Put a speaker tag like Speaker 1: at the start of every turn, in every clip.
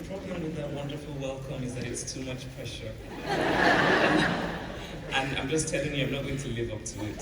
Speaker 1: problem with that wonderful welcome is that it's too much pressure. And I'm just telling you, I'm not going to live up to it.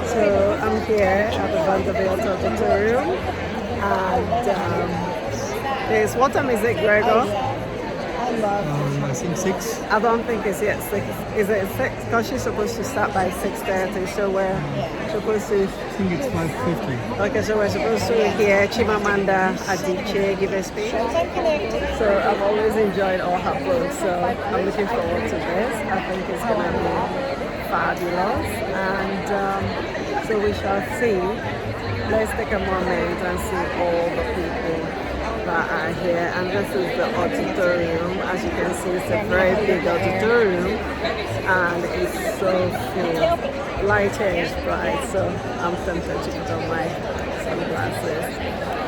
Speaker 2: So I'm here at the Vanderbilt Auditorium, and there's what time is it, Gregor?
Speaker 3: I think 6.
Speaker 2: I don't think it's yet 6. Is it 6? Because she's supposed to start by 6:30, so we're supposed to...
Speaker 3: I think it's 5:50.
Speaker 2: Okay, so we're supposed to hear Chimamanda Adichie give a speech. So I've always enjoyed all her books, so I'm looking forward to this. I think it's going to be fabulous, and so we shall see. Let's take a moment and see all the people that are here, and this is the auditorium. As you can see, it's a very big auditorium, and it's so full. Light here is bright, so I'm tempted to put on my sunglasses.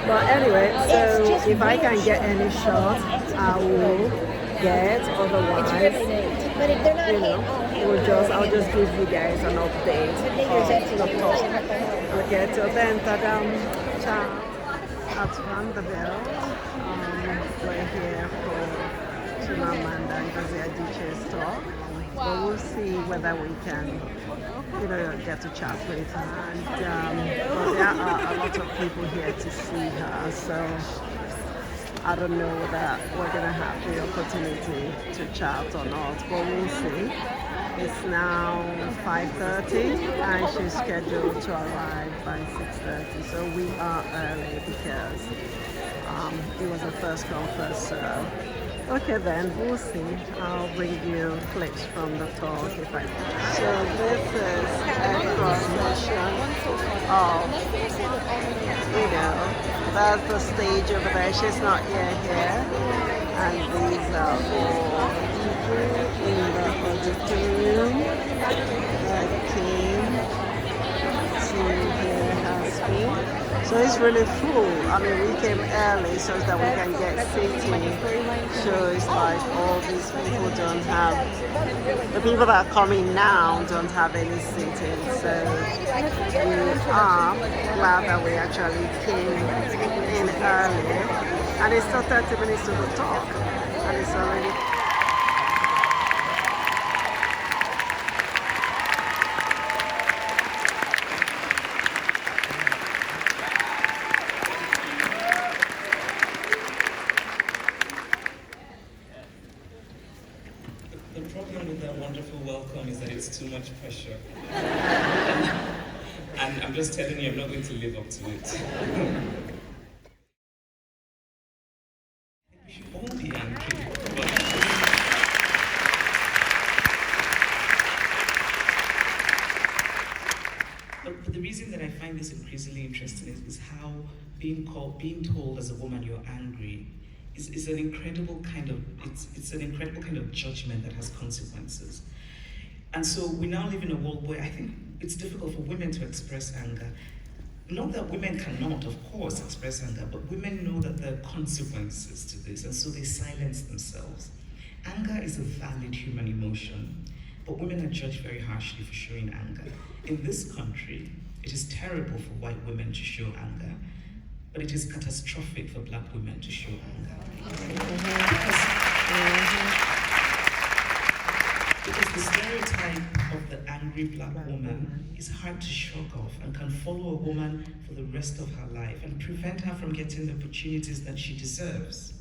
Speaker 2: But anyway, so if I can get any shot, I will get. Otherwise, I'll just give you guys an update of the talk. Okay, till then, tadam, ciao. At Vanderbilt, we're here for Chimamanda Ngozi Adichie's talk, but we'll see whether we can, get to chat with her. And but there are a lot of people here to see her, so I don't know whether we're gonna have the opportunity to chat or not, but we'll see. It's now 5:30 and she's scheduled to arrive by 6:30, so we are early because it was a first come, first serve. Okay then, we'll see. I'll bring you clips from the talk if I can. So this is a cross-section of, that's the stage over there. She's not yet here. And these are all people in the auditorium that came to hear her speak. So it's really full. I mean, we came early so that we can get seating. So it's like all these people don't have, the people that are coming now don't have any seating. So we are glad that we actually came in early. And it's still 30 minutes to the talk. And it's already...
Speaker 1: The problem with that wonderful welcome is that it's too much pressure. And I'm just telling you, I'm not going to live up to it. We should all be angry. But the reason that I find this increasingly interesting is how being told as a woman you're angry is an incredible kind of, it's an incredible kind of judgment that has consequences. And so we now live in a world where I think it's difficult for women to express anger. Not that women cannot, of course, express anger, but women know that there are consequences to this, and so they silence themselves. Anger is a valid human emotion, but women are judged very harshly for showing anger. In this country, it is terrible for white women to show anger, but it is catastrophic for black women to show anger. Because the stereotype of the angry black woman is hard to shrug off and can follow a woman for the rest of her life and prevent her from getting the opportunities that she deserves.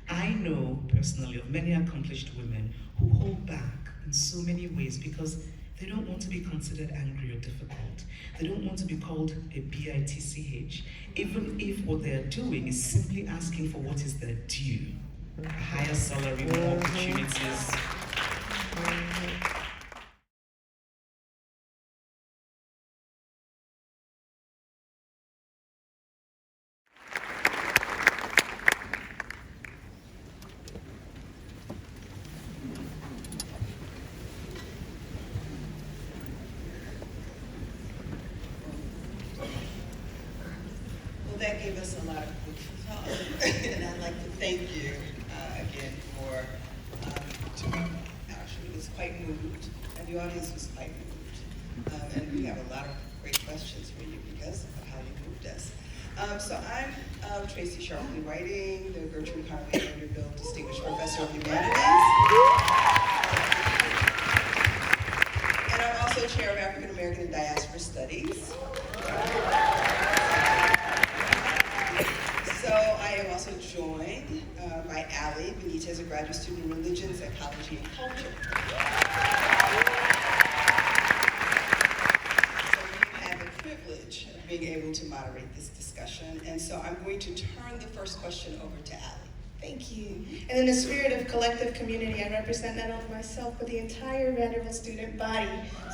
Speaker 1: I know personally of many accomplished women who hold back in so many ways because they don't want to be considered angry or difficult. They don't want to be called a bitch, even if what they're doing is simply asking for what is their due. A higher salary, more opportunities.
Speaker 4: Well, that gave us a lot of food for thought. And I'd like to thank you again for, actually was quite moved, and the audience was quite moved. And we have a lot of great questions for you because of how you moved us. So I'm Tracy Sharpley Whiting, the Gertrude Conway Vanderbilt Distinguished Professor of Humanities. And I'm also Chair of African American and Diaspora Studies. So I am also joined by Ali Benitez, a graduate student in religion, psychology, and culture. So we have the privilege of being able to moderate this discussion. And so I'm going to turn the first question over to Ali.
Speaker 5: Thank you. And in the spirit of collective community, I represent not only myself, but the entire Vanderbilt student body.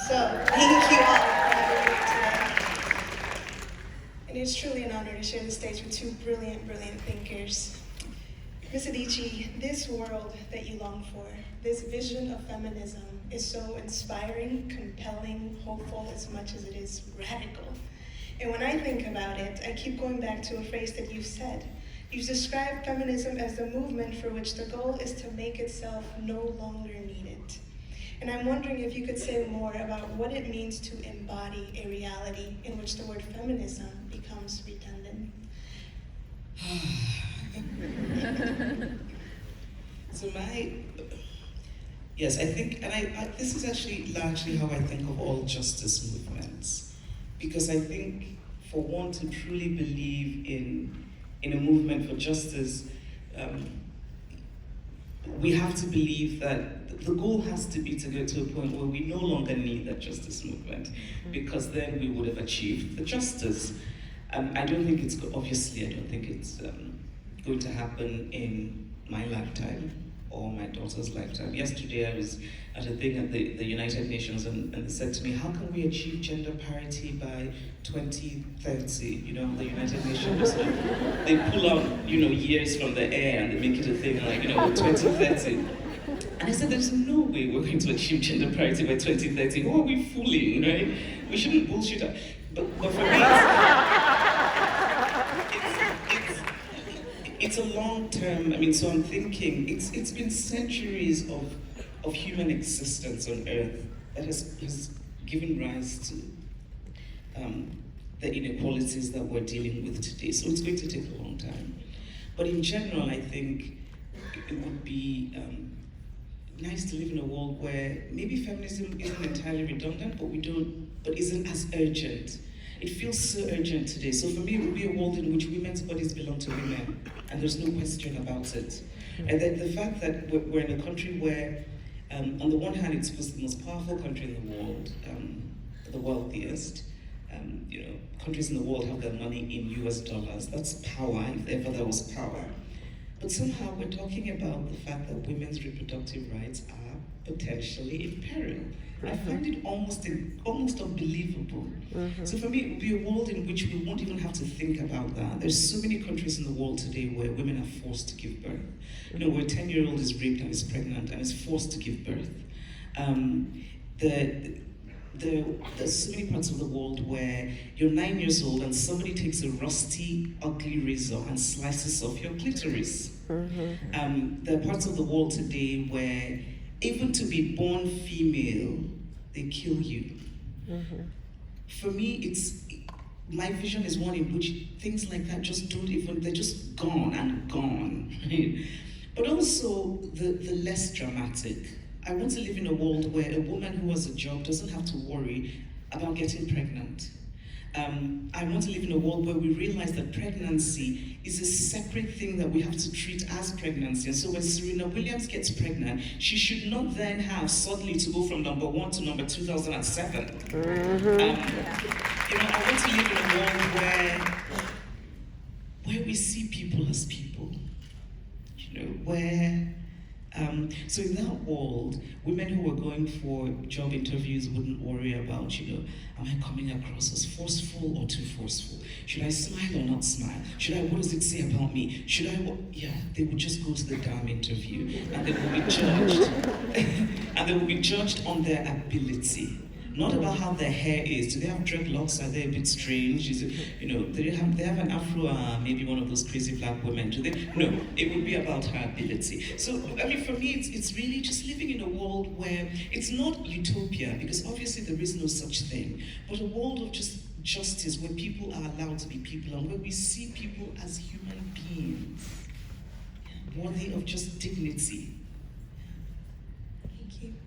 Speaker 5: So thank you all for having me today. And it's truly an honor to share the stage with two brilliant, brilliant thinkers. Ms. Adichie, this world that you long for, this vision of feminism is so inspiring, compelling, hopeful as much as it is radical. And when I think about it, I keep going back to a phrase that you've said. You've described feminism as the movement for which the goal is to make itself no longer needed. And I'm wondering if you could say more about what it means to embody a reality in which the word feminism becomes redundant.
Speaker 1: So yes, I think, and this is actually largely how I think of all justice movements, because I think for one to truly believe in a movement for justice, we have to believe that the goal has to be to get to a point where we no longer need that justice movement, because then we would have achieved the justice. I don't think it's going to happen in my lifetime or my daughter's lifetime. Yesterday I was at a thing at the United Nations and they said to me, how can we achieve gender parity by 2030? You know, the United Nations, they pull out, years from the air and they make it a thing like, 2030. And I said, there's no way we're going to achieve gender parity by 2030. Who are we fooling, right? We shouldn't bullshit. But for me, it's a long term. So I'm thinking it's been centuries of human existence on Earth that has given rise to the inequalities that we're dealing with today. So it's going to take a long time. But in general, I think it would be nice to live in a world where maybe feminism isn't entirely redundant, but isn't as urgent. It feels so urgent today. So for me, it would be a world in which women's bodies belong to women, and there's no question about it. And then the fact that we're in a country where, on the one hand, it's the most powerful country in the world, the wealthiest. Countries in the world have their money in US dollars. That's power, if ever there was power. But somehow we're talking about the fact that women's reproductive rights are potentially in peril. I find it almost unbelievable. So for me, it would be a world in which we won't even have to think about that. There's so many countries in the world today where women are forced to give birth. Where a 10-year-old is raped and is pregnant and is forced to give birth. There's so many parts of the world where you're 9 years old and somebody takes a rusty, ugly razor and slices off your clitoris. There are parts of the world today where even to be born female, they kill you. For me, my vision is one in which things like that they're just gone and gone. But also the less dramatic. I want to live in a world where a woman who has a job doesn't have to worry about getting pregnant. I want to live in a world where we realize that pregnancy is a separate thing that we have to treat as pregnancy. And so when Serena Williams gets pregnant, she should not then have suddenly to go from number 1 to number 2007. I want to live in a world where we see people as people. So in that world, women who were going for job interviews wouldn't worry about, am I coming across as forceful or too forceful? Should I smile or not smile? What does it say about me? They would just go to the damn interview and they would be judged. And they would be judged on their ability. Not about how their hair is. Do they have dreadlocks? Are they a bit strange? Is it, they have an afro, maybe one of those crazy black women? Do they? No, it would be about her ability. So, I mean, for me, it's really just living in a world where it's not utopia, because obviously there is no such thing, but a world of just justice where people are allowed to be people and where we see people as human beings, worthy of just dignity.
Speaker 5: Thank you.